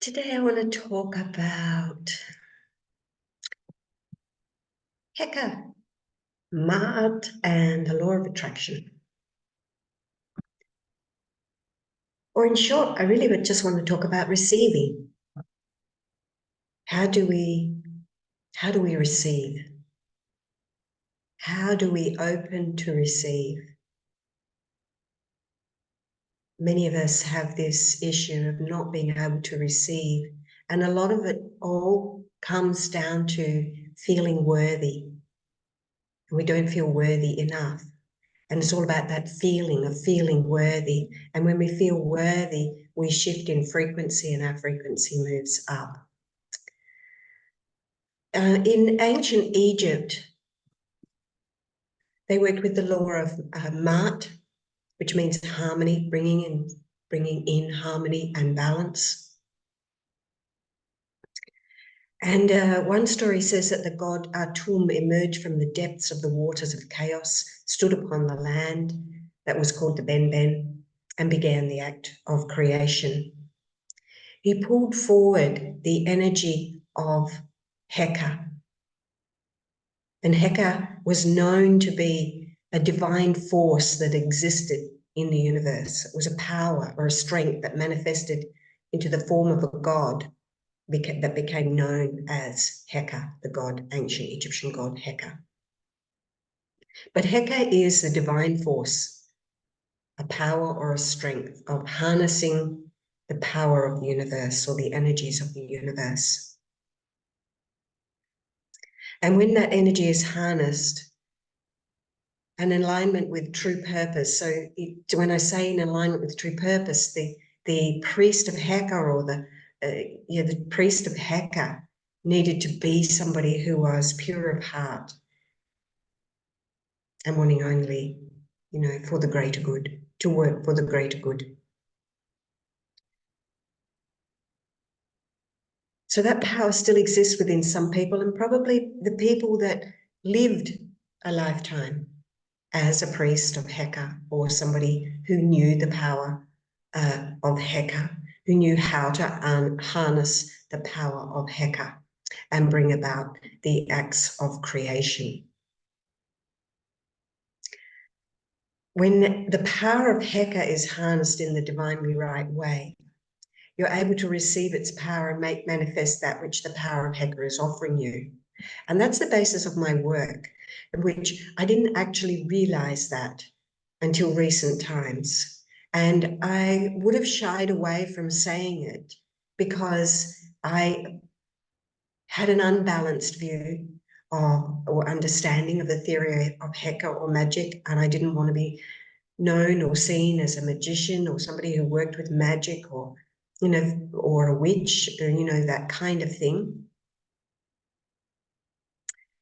Today I want to talk about Heka, Ma'at, and the law of attraction. Or in short, I really would just want to talk about receiving. How do we receive? How do we open to receive? Many of us have this issue of not being able to receive, and a lot of it all comes down to feeling worthy. We don't feel worthy enough. And it's all about that feeling of feeling worthy. And when we feel worthy, we shift in frequency and our frequency moves up. In ancient Egypt, they worked with the law of Ma'at, which means harmony, bringing in harmony and balance. And one story says that the god Atum emerged from the depths of the waters of chaos, stood upon the land that was called the Ben, and began the act of creation. He pulled forward the energy of Heka. And Heka was known to be a divine force that existed in the universe. It was a power or a strength that manifested into the form of a god that became known as Heka, the god, ancient Egyptian god Heka. But Heka is the divine force, a power or a strength of harnessing the power of the universe or the energies of the universe. And when that energy is harnessed, an alignment with true purpose. So when I say in alignment with true purpose, the priest of Heka or the priest of Heka needed to be somebody who was pure of heart and wanting only, for the greater good, to work for the greater good. So that power still exists within some people, and probably the people that lived a lifetime as a priest of Heka or somebody who knew the power of Heka, who knew how to harness the power of Heka and bring about the acts of creation. When the power of Heka is harnessed in the divinely right way, you're able to receive its power and make manifest that which the power of Heka is offering you. And that's the basis of my work, in which I didn't actually realize that until recent times. And I would have shied away from saying it because I had an unbalanced view of or understanding of the theory of Heka or magic, and I didn't want to be known or seen as a magician or somebody who worked with magic or or a witch, or, that kind of thing.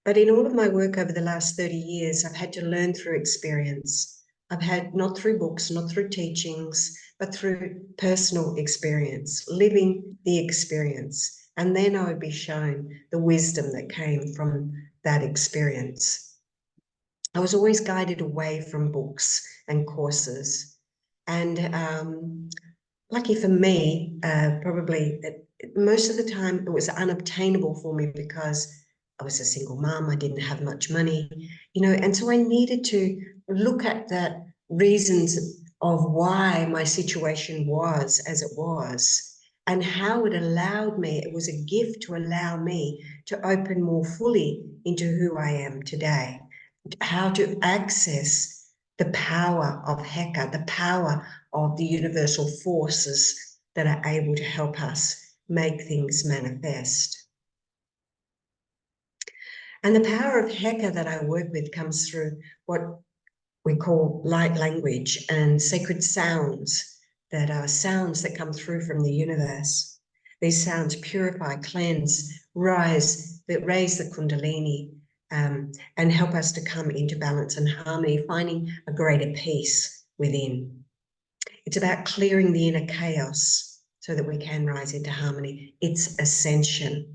But in all of my work over the last 30 years, I've had to learn through experience. I've had, not through books, not through teachings, but through personal experience, living the experience. And then I would be shown the wisdom that came from that experience. I was always guided away from books and courses. And lucky for me, probably most of the time it was unobtainable for me because I was a single mom, I didn't have much money, and so I needed to look at the reasons of why my situation was as it was and how it allowed me, it was a gift to allow me to open more fully into who I am today, how to access the power of Heka, the power of the universal forces that are able to help us make things manifest. And the power of Heka that I work with comes through what we call light language and sacred sounds that are sounds that come through from the universe. These sounds purify, cleanse, raise the Kundalini, and help us to come into balance and harmony, finding a greater peace within. It's about clearing the inner chaos so that we can rise into harmony. It's ascension.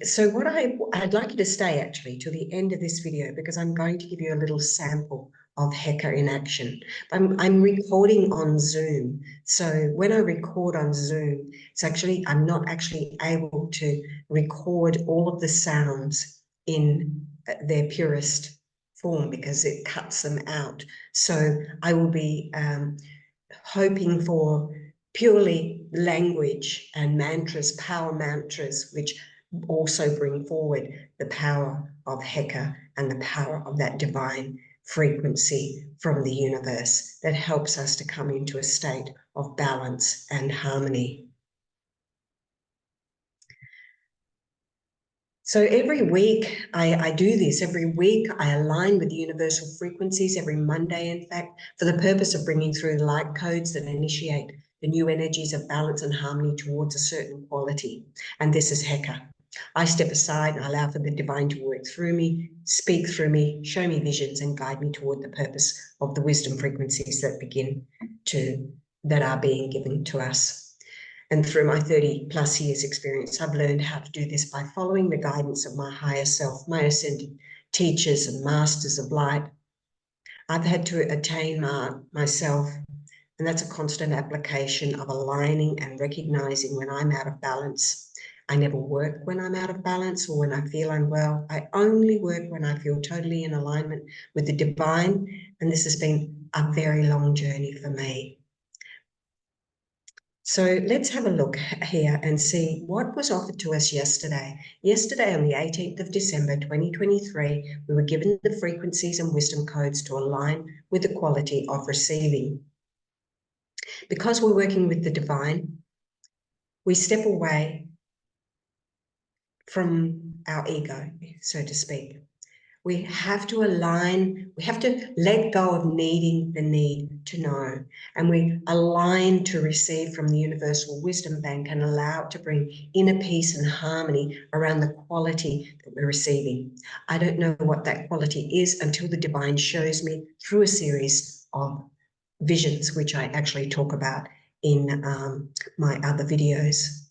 So what I'd like you to stay actually to the end of this video, because I'm going to give you a little sample of Heka in action. I'm recording on Zoom. So when I record on Zoom, I'm not actually able to record all of the sounds in their purest form because it cuts them out. So I will be hoping for purely language and mantras, power mantras, which also bring forward the power of Heka and the power of that divine frequency from the universe that helps us to come into a state of balance and harmony. So every week I do this. Every week I align with the universal frequencies, every Monday, in fact, for the purpose of bringing through light codes that initiate the new energies of balance and harmony towards a certain quality. And this is Heka. I step aside and allow for the divine to work through me, speak through me, show me visions, and guide me toward the purpose of the wisdom frequencies that are being given to us. And through my 30 plus years experience, I've learned how to do this by following the guidance of my higher self, my ascended teachers and masters of light. I've had to attain myself, and that's a constant application of aligning and recognizing when I'm out of balance. I never work when I'm out of balance or when I feel unwell. I only work when I feel totally in alignment with the divine, and this has been a very long journey for me. So let's have a look here and see what was offered to us yesterday. Yesterday, on the 18th of December, 2023, we were given the frequencies and wisdom codes to align with the quality of receiving. Because we're working with the divine, we step away from our ego, so to speak. We have to align, we have to let go of needing the need to know, and we align to receive from the universal wisdom bank and allow it to bring inner peace and harmony around the quality that we're receiving. I don't know what that quality is until the divine shows me through a series of visions, which I actually talk about in my other videos.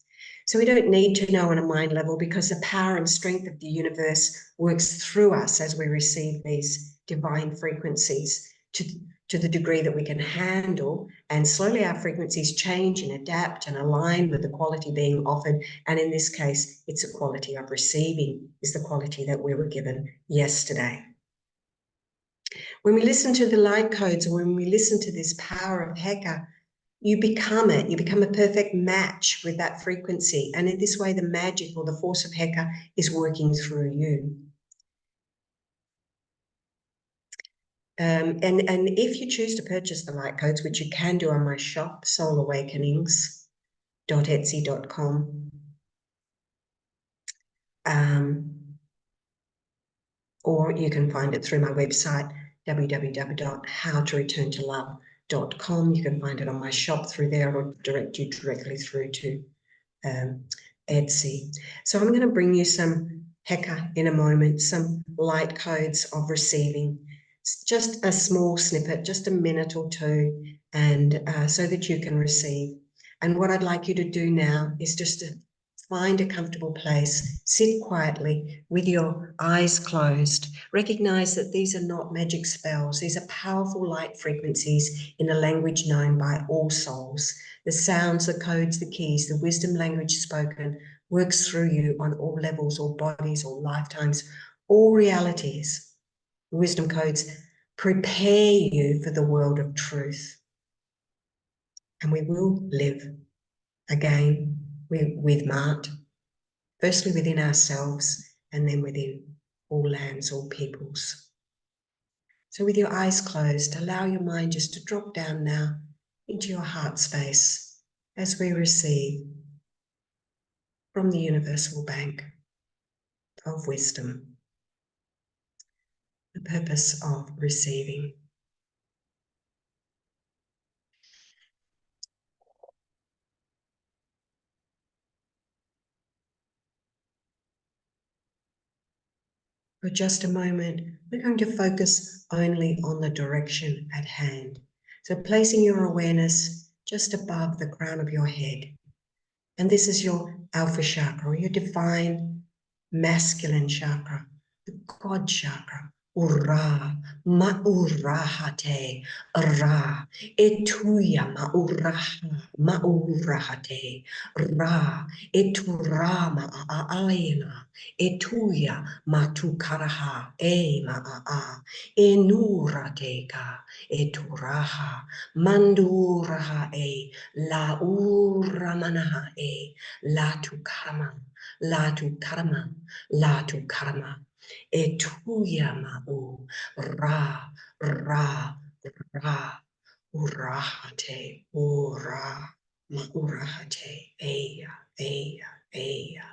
So we don't need to know on a mind level because the power and strength of the universe works through us as we receive these divine frequencies to the degree that we can handle, and slowly our frequencies change and adapt and align with the quality being offered. And in this case, it's a quality of receiving is the quality that we were given yesterday. When we listen to the light codes, or when we listen to this power of Heka, you become it. You become a perfect match with that frequency. And in this way, the magic or the force of Heka is working through you. And if you choose to purchase the light codes, which you can do on my shop, soulawakenings.etsy.com, or you can find it through my website, www.howtoreturntolove.com. You can find it on my shop through there, or direct you directly through to Etsy. So I'm going to bring you some Heka in a moment, some light codes of receiving. It's just a small snippet, just a minute or two, and so that you can receive. And what I'd like you to do now is just to find a comfortable place, sit quietly with your eyes closed. Recognize that these are not magic spells. These are powerful light frequencies in a language known by all souls. The sounds, the codes, the keys, the wisdom language spoken works through you on all levels, all bodies, all lifetimes, all realities. The wisdom codes prepare you for the world of truth. And we will live again with Mart, firstly within ourselves and then within all lands, all peoples. So with your eyes closed, allow your mind just to drop down now into your heart space as we receive from the Universal Bank of Wisdom the purpose of receiving. For just a moment, we're going to focus only on the direction at hand. So placing your awareness just above the crown of your head. And this is your alpha chakra, or your divine masculine chakra, the God chakra, ura, maurahate, ra, etuya maurahate, ra, etura maaina, etuya matukaraha, maa, enurateka, eturaha, manduraha la uramanaha la tukarama, la tukarama, la tukarama. Etuyamau ra ra ra urahate ura maurahate eya eya eya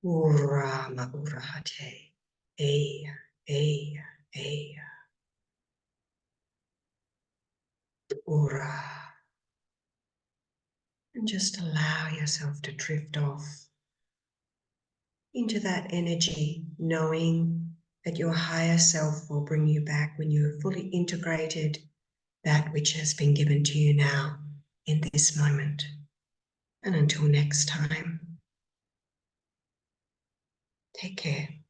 ura maurahate eya eya eya ura. And just allow yourself to drift off into that energy, knowing that your higher self will bring you back when you have fully integrated that which has been given to you now in this moment. And until next time, take care.